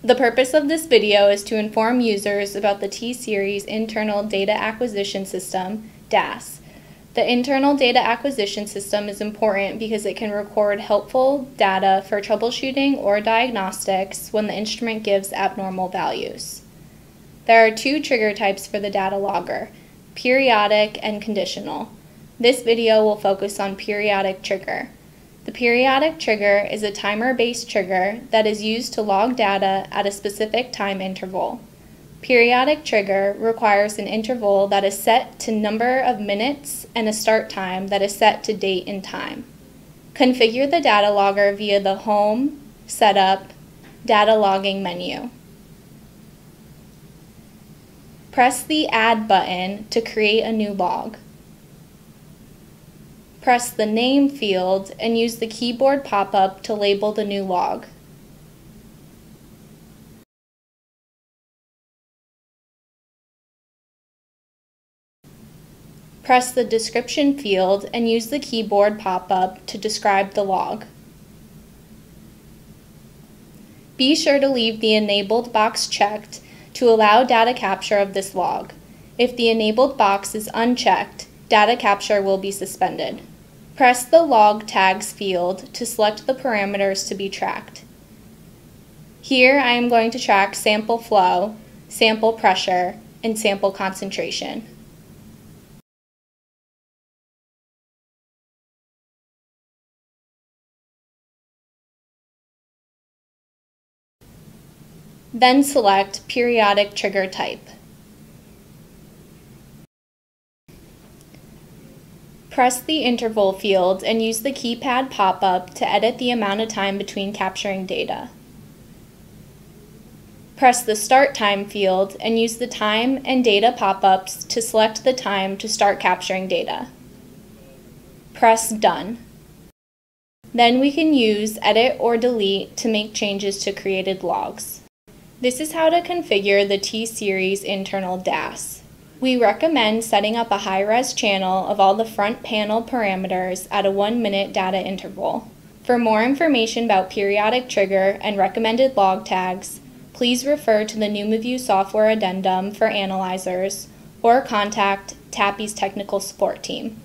The purpose of this video is to inform users about the T-Series Internal Data Acquisition System, DAS. The Internal Data Acquisition System is important because it can record helpful data for troubleshooting or diagnostics when the instrument gives abnormal values. There are two trigger types for the data logger, periodic and conditional. This video will focus on periodic trigger. The periodic trigger is a timer-based trigger that is used to log data at a specific time interval. Periodic trigger requires an interval that is set to number of minutes and a start time that is set to date and time. Configure the data logger via the Home, Setup, Data Logging menu. Press the Add button to create a new log. Press the Name field and use the keyboard pop-up to label the new log. Press the Description field and use the keyboard pop-up to describe the log. Be sure to leave the Enabled box checked to allow data capture of this log. If the Enabled box is unchecked, data capture will be suspended. Press the Log Tags field to select the parameters to be tracked. Here I am going to track sample flow, sample pressure, and sample concentration. Then select Periodic Trigger Type. Press the Interval field and use the keypad pop-up to edit the amount of time between capturing data. Press the Start Time field and use the time and data pop-ups to select the time to start capturing data. Press Done. Then we can use Edit or Delete to make changes to created logs. This is how to configure the T-Series internal DAS. We recommend setting up a high-res channel of all the front panel parameters at a 1-minute data interval. For more information about periodic trigger and recommended log tags, please refer to the NumaView software addendum for analyzers or contact TAPI's technical support team.